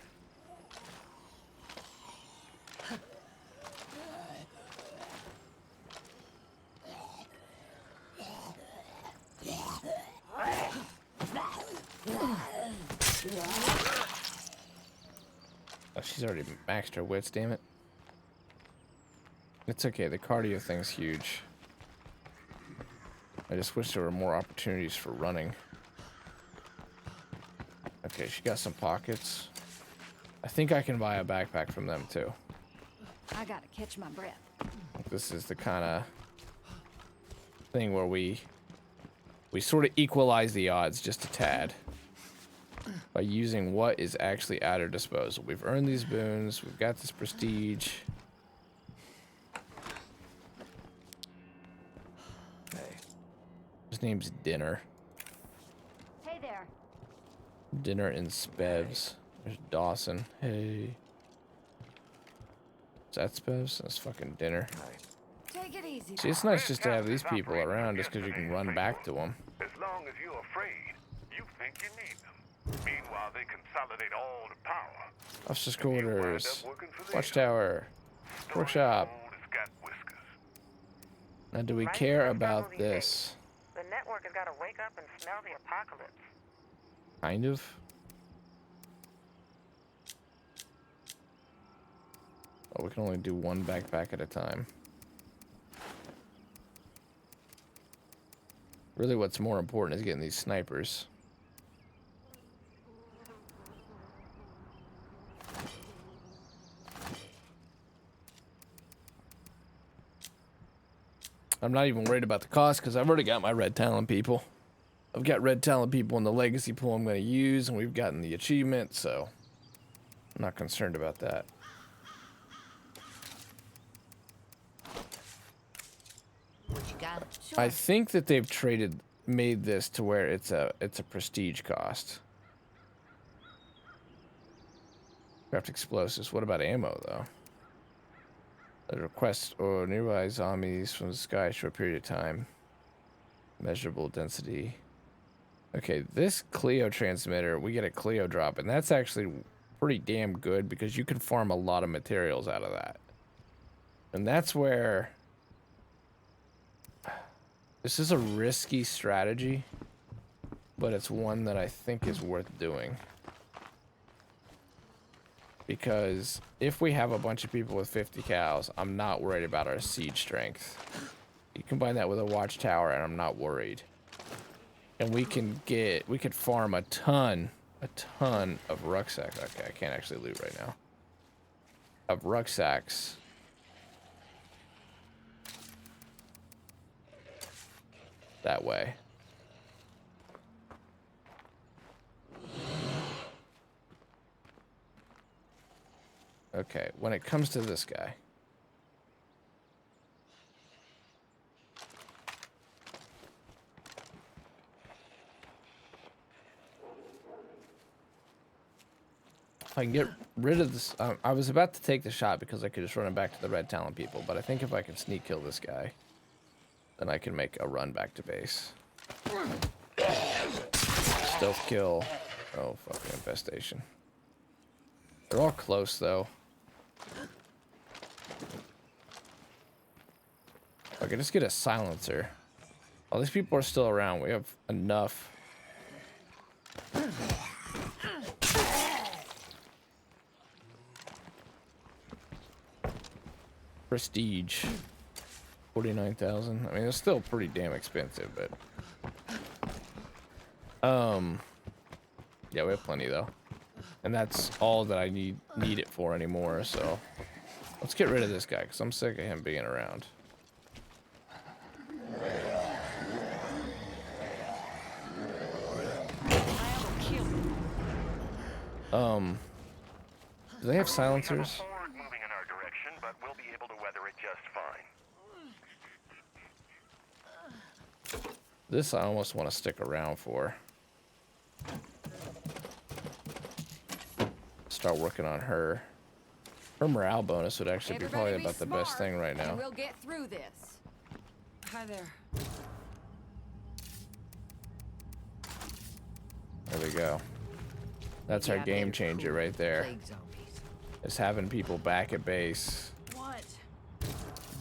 Oh, she's already maxed her wits, damn it. It's okay, the cardio thing's huge. I just wish there were more opportunities for running. Okay, she got some pockets. I think I can buy a backpack from them too. I gotta catch my breath. This is the kind of thing where we sort of equalize the odds just a tad by using what is actually at our disposal. We've earned these boons. We've got this prestige. Hey. His name's Dinner. Hey there. Dinner in Spevs. There's Dawson. Hey. Is that Spevs? That's fucking Dinner. Take it easy. See, it's nice just to have these people around just because you can run back to them. As long as you're afraid, you think you need them. Meanwhile, they consolidate all the power. Officer's quarters. Watchtower. Workshop. Now, do we care about this? The network has got to wake up and smell the apocalypse. Kind of. Oh, we can only do one backpack at a time. Really, what's more important is getting these snipers. I'm not even worried about the cost because I've already got my red talent people. I've got red talent people in the legacy pool I'm going to use, and we've gotten the achievement, so I'm not concerned about that. What you got? I think that they've made this to where it's a prestige cost. Craft explosives. What about ammo though? A request or nearby zombies from the sky for a period of time. Measurable density. Okay, this Clio transmitter, we get a Clio drop, and that's actually pretty damn good because you can farm a lot of materials out of that. And that's where this is a risky strategy, but it's one that I think is worth doing. Because if we have a bunch of people with 50 cows, I'm not worried about our siege strength. You combine that with a watchtower, and I'm not worried. And we could farm a ton of rucksacks. Okay, I can't actually loot right now. Of rucksacks. That way. Okay, when it comes to this guy. If I can get rid of this, I was about to take the shot because I could just run it back to the red talent people, but I think if I can sneak kill this guy, then I can make a run back to base. Stealth kill. Oh, fucking infestation. They're all close, though. If I could just get a silencer. All these people are still around. We have enough. Prestige. 49,000. I mean, it's still pretty damn expensive, but yeah, we have plenty though, and that's all that I need it for anymore. So let's get rid of this guy because I'm sick of him being around. Do they have silencers? Moving in our direction, but we'll be able to weather it just fine. This I almost want to stick around for. Start working on her. Her morale bonus would actually be probably about the best thing right now. We'll get through this. Hi there. There we go. That's our Yeah, game they're changer cool right there. plague zombies. Is having people back at base What?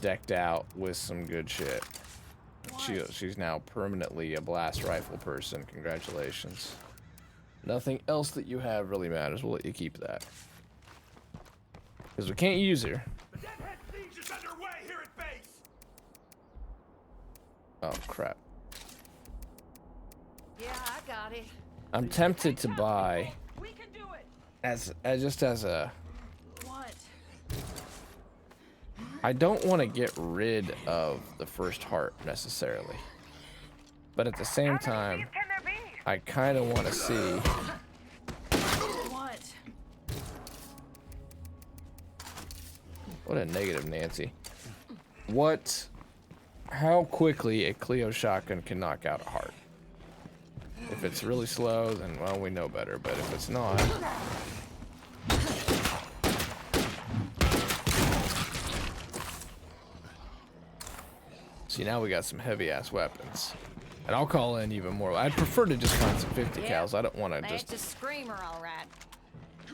decked out with some good shit. She's now permanently a blast rifle person. Congratulations. Nothing else that you have really matters. We'll let you keep that. Because we can't use her. The Deadhead siege is underway here at base. Oh, crap. Yeah, I got it. I'm tempted to buy We can do it. as a... What? I don't want to get rid of the first heart necessarily. But at the same time, Can there be? I kind of want to see... What? What a negative Nancy. How quickly a Clio shotgun can knock out a heart. If it's really slow, then, well, we know better. But if it's not... See, now we got some heavy-ass weapons. And I'll call in even more. I'd prefer to just find some 50 cals. I don't want to That's just... a screamer, all right.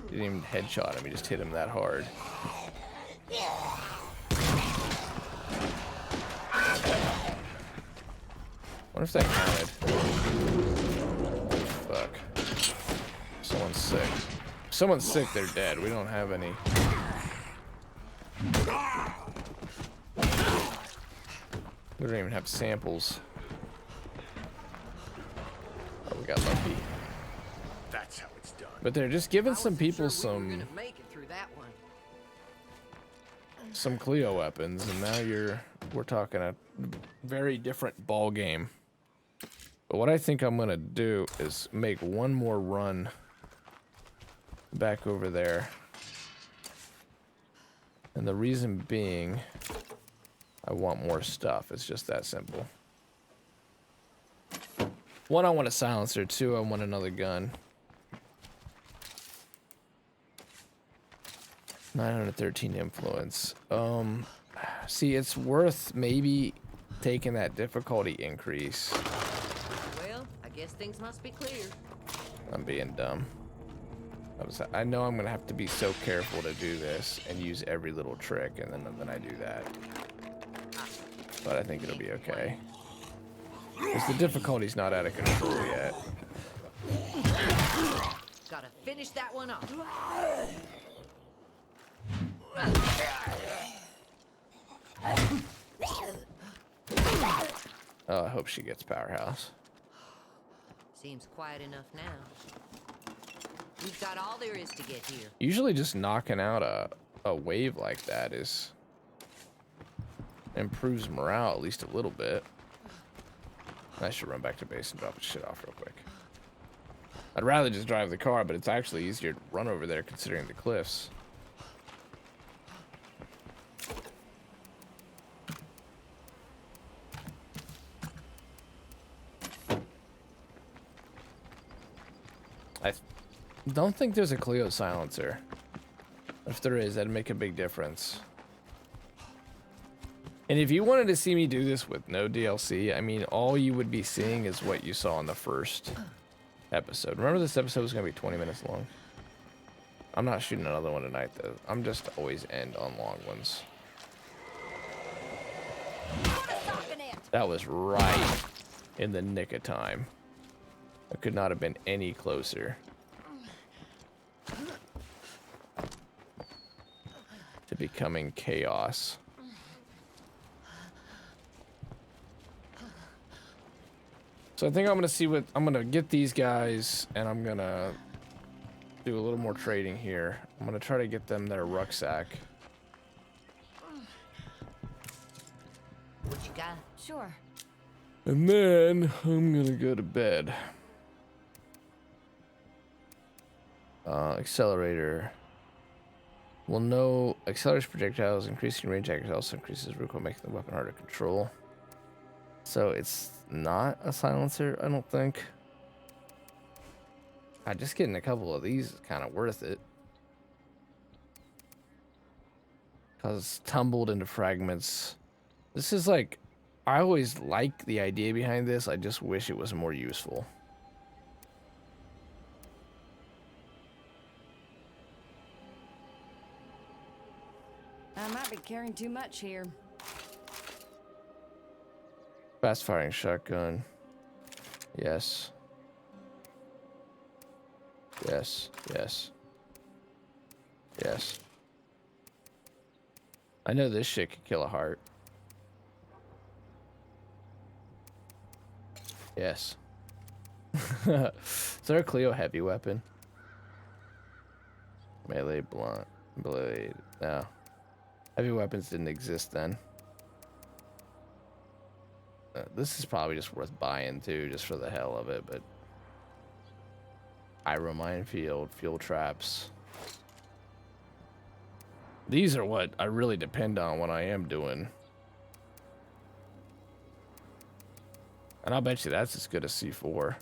Didn't even headshot him. He just hit him that hard. Wonder if that counted. Fuck. Someone's sick. If someone's sick, they're dead. We don't have any. We don't even have samples. Oh, we got lucky. That's how it's done. But they're just giving I some wasn't people sure we were some gonna make it through that one. Clio weapons, and now we're talking a very different ball game. But what I think I'm gonna do is make one more run back over there. And the reason being, I want more stuff. It's just that simple. One, I want a silencer. Two, I want another gun. 913 influence. See, it's worth maybe taking that difficulty increase. Well, I guess things must be clear. I'm being dumb. I know I'm gonna have to be so careful to do this and use every little trick, and then I do that. But I think it'll be okay. Because the difficulty's not out of control yet. Gotta finish that one off. Oh, I hope she gets powerhouse. Seems quiet enough now. We've got all there is to get here. Usually just knocking out a wave like that improves morale at least a little bit. I should run back to base and drop the shit off real quick. I'd rather just drive the car, but it's actually easier to run over there considering the cliffs. I don't think there's a Clio silencer. If there is, that'd make a big difference. And if you wanted to see me do this with no DLC, I mean, all you would be seeing is what you saw in the first episode. Remember, this episode was going to be 20 minutes long. I'm not shooting another one tonight, though. I'm just always end on long ones. That was right in the nick of time. I could not have been any closer to becoming chaos. So I think I'm gonna get these guys, and I'm gonna do a little more trading here. I'm gonna try to get them their rucksack. What you got? Sure. And then I'm gonna go to bed. Accelerator. Well, no. Accelerates projectiles, increasing range accuracy also increases recoil, making the weapon harder to control. So it's not a silencer, I don't think. Just getting a couple of these is kind of worth it. Cause tumbled into fragments. This is like, I always like the idea behind this. I just wish it was more useful. I might be carrying too much here. Fast firing shotgun. Yes. Yes. Yes. Yes. I know this shit could kill a heart. Yes. Is there a Cleo heavy weapon? Melee, blunt, blade. No. Heavy weapons didn't exist then. This is probably just worth buying too, just for the hell of it, but... Pyro minefield, fuel traps. These are what I really depend on when I am doing. And I'll bet you that's as good as C4.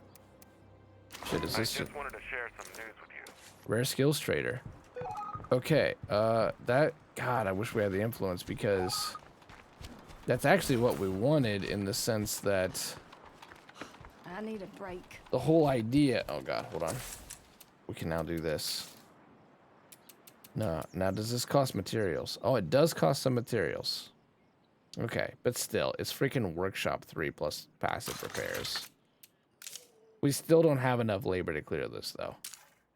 Shit, is this I just wanted to share some news with you. rare skills trader? Okay, that... God, I wish we had the influence, because... That's actually what we wanted, in the sense that... I need a break. The whole idea... Oh god, hold on. We can now do this. No, now does this cost materials? Oh, it does cost some materials. Okay, but still, it's freaking workshop 3 plus passive repairs. We still don't have enough labor to clear this, though.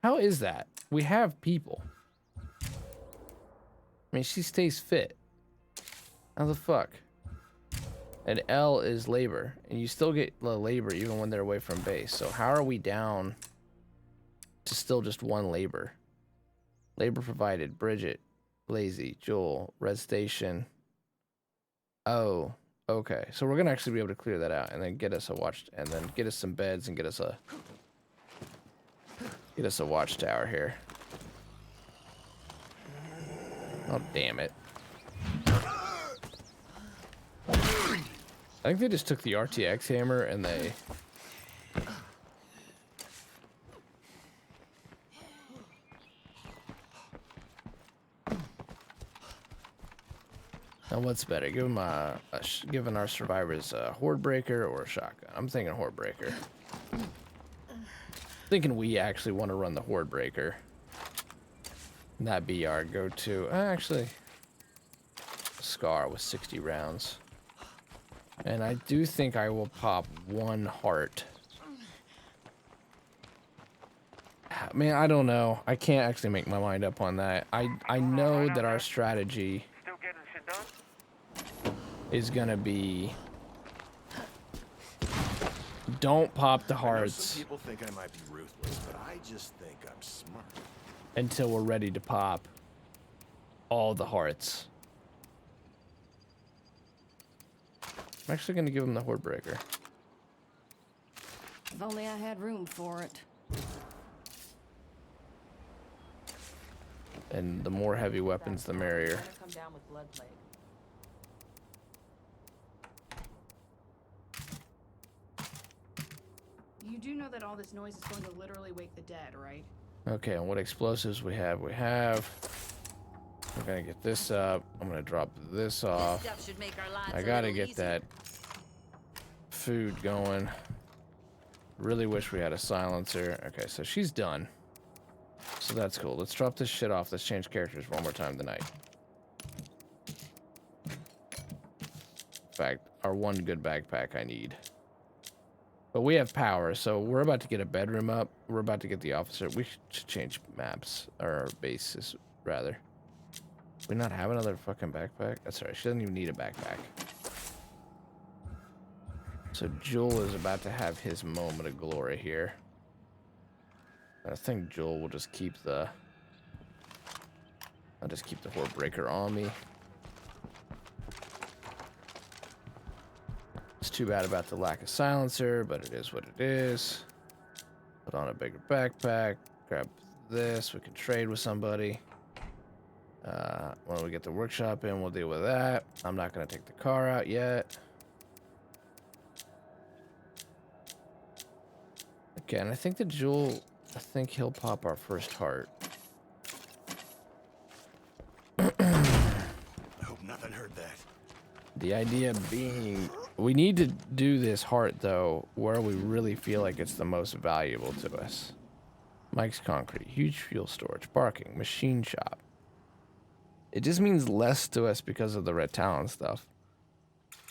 How is that? We have people. I mean, she stays fit. How the fuck? And L is labor, and you still get the labor even when they're away from base. So how are we down to still just 1 labor? Labor provided, Bridget, Lazy, Joel, Red Station. Oh, okay. So we're gonna actually be able to clear that out and then get us a watch, and then get us some beds and get us a watchtower here. Oh, damn it. I think they just took the RTX hammer and they... Now what's better? Give them giving our survivors a horde breaker or a shotgun. I'm thinking horde breaker. Thinking we actually want to run the horde breaker. And that be our go-to. Actually, Scar with 60 rounds. And I do think I will pop 1 heart. Man, I don't know. I can't actually make my mind up on that. I know that our strategy Still getting shit done? is gonna be don't pop the I know hearts some people think I might be ruthless, but I just think I'm smart. until we're ready to pop all the hearts. I'm actually gonna give him the horde breaker. If only I had room for it. And the more heavy weapons, the merrier. Come down with blood plague. You do know that all this noise is going to literally wake the dead, right? Okay, and what explosives we have? We're gonna get this up. I'm gonna drop this off. Stuff should make our lives I a gotta little get easier. that food going. Really wish we had a silencer. Okay, so she's done. So that's cool. Let's drop this shit off. Let's change characters one more time tonight. In fact, our 1 good backpack I need. But we have power, so we're about to get a bedroom up. We're about to get the officer. We should change maps, or bases, rather. We not have another fucking backpack? That's all right. She doesn't even need a backpack. So Joel is about to have his moment of glory here. I think Joel will just keep the... I'll just keep the horde breaker on me. It's too bad about the lack of silencer, but it is what it is. Put on a bigger backpack. Grab this. We can trade with somebody. When we get the workshop in, we'll deal with that. I'm not going to take the car out yet. Okay, and I think that Joel... I think he'll pop our first heart. I hope nothing heard that. The idea being, we need to do this heart, though, where we really feel like it's the most valuable to us. Mike's Concrete, huge fuel storage, parking, machine shop. It just means less to us because of the red talent stuff.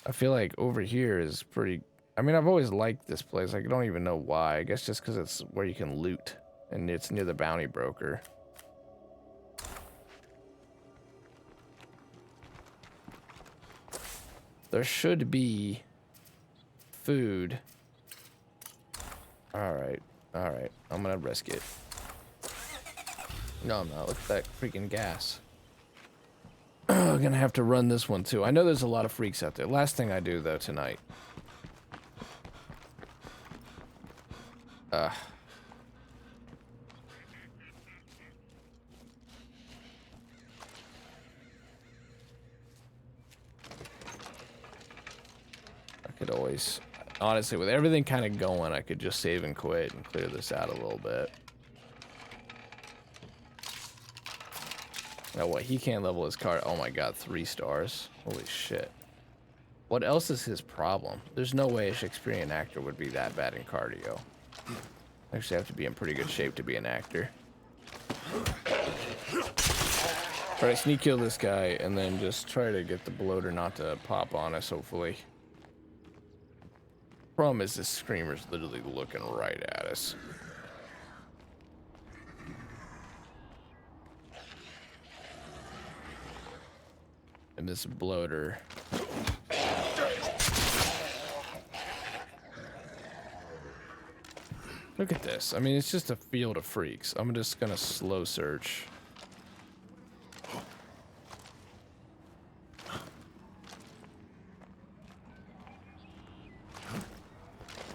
I feel like over here is pretty... I mean, I've always liked this place. I don't even know why. I guess just because it's where you can loot. And it's near the bounty broker. There should be food. Alright. Alright. I'm gonna risk it. No, I'm not. Look at that freaking gas. I'm gonna have to run this one too. I know there's a lot of freaks out there. Last thing I do though tonight. I could always, honestly, with everything kind of going, I could just save and quit and clear this out a little bit. Now what, he can't level his car. Oh my god, 3 stars. Holy shit. What else is his problem? There's no way a Shakespearean actor would be that bad in cardio. Actually have to be in pretty good shape to be an actor. Alright, sneak kill this guy and then just try to get the bloater not to pop on us, hopefully. Problem is this screamer's literally looking right at us. And this bloater. Look at this. I mean, it's just a field of freaks. I'm just gonna slow search.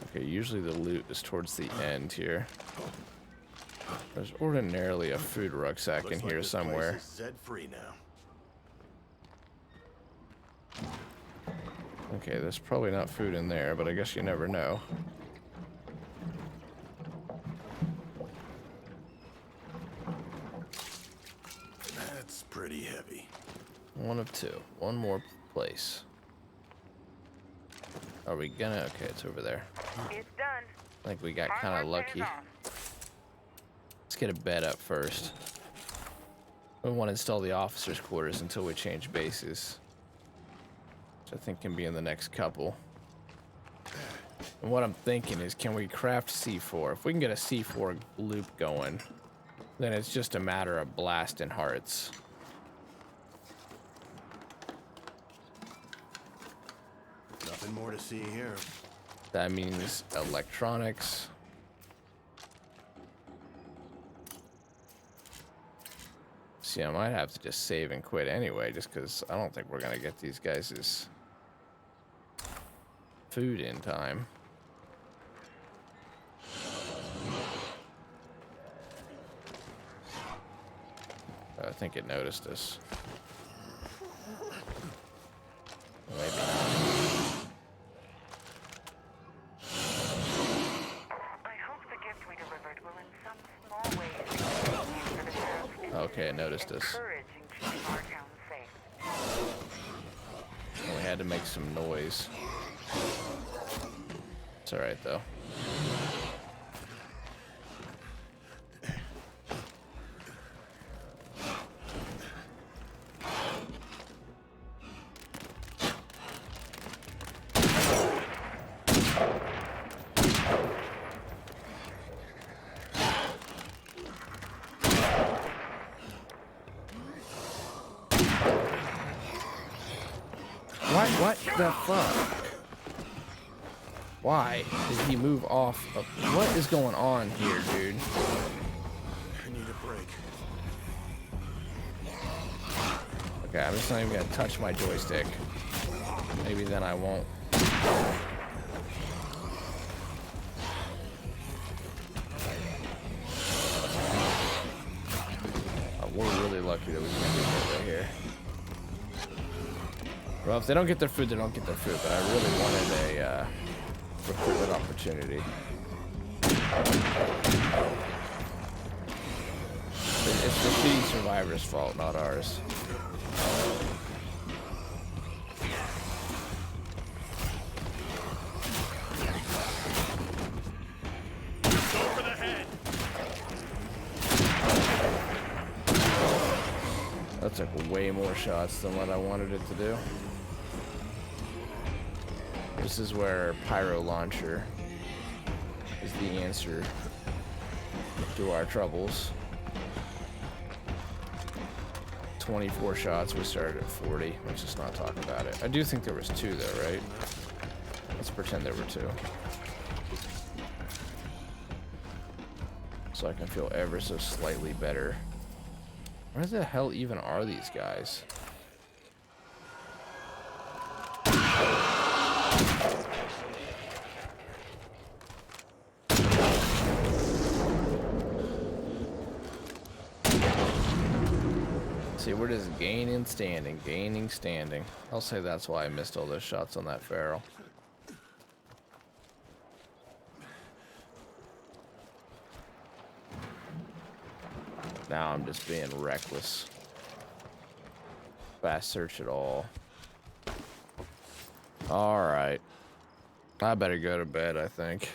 Okay, usually the loot is towards the end here. There's ordinarily a food rucksack in here somewhere. Z-free now. Okay, there's probably not food in there, but I guess you never know. That's pretty heavy. One of two. One more place. Are we gonna? Okay, it's over there. It's done. I think we got kind of lucky. Let's get a bed up first. We want to install the officers' quarters until we change bases, which I think can be in the next couple. And what I'm thinking is, can we craft C4? If we can get a C4 loop going, then it's just a matter of blasting hearts. Nothing more to see here. That means electronics. See, I might have to just save and quit anyway, just because I don't think we're going to get these guys' food in time. I think it noticed us. Maybe not. I hope the gift we delivered will in some small way be for the sheriff's Okay, it noticed us. courage in keeping our town safe. We had to make some noise. It's alright though. What the fuck? Why did he move off of... What is going on here, dude? I need a break. Okay, I'm just not even gonna touch my joystick. Maybe then I won't. We're really lucky that we can get it right here. Well, if they don't get their food, they don't get their food, but I really wanted a recruitment opportunity. It's the shitty survivor's fault, not ours. Over the head. That took way more shots than what I wanted it to do. This is where Pyro Launcher is the answer to our troubles. 24 shots. We started at 40. Let's just not talk about it. I do think there was 2 though, right? Let's pretend there were 2. So I can feel ever so slightly better. Where the hell even are these guys? See, we're just gaining standing, gaining standing. I'll say that's why I missed all those shots on that feral. Now I'm just being reckless. Fast search it all. Alright. I better go to bed, I think.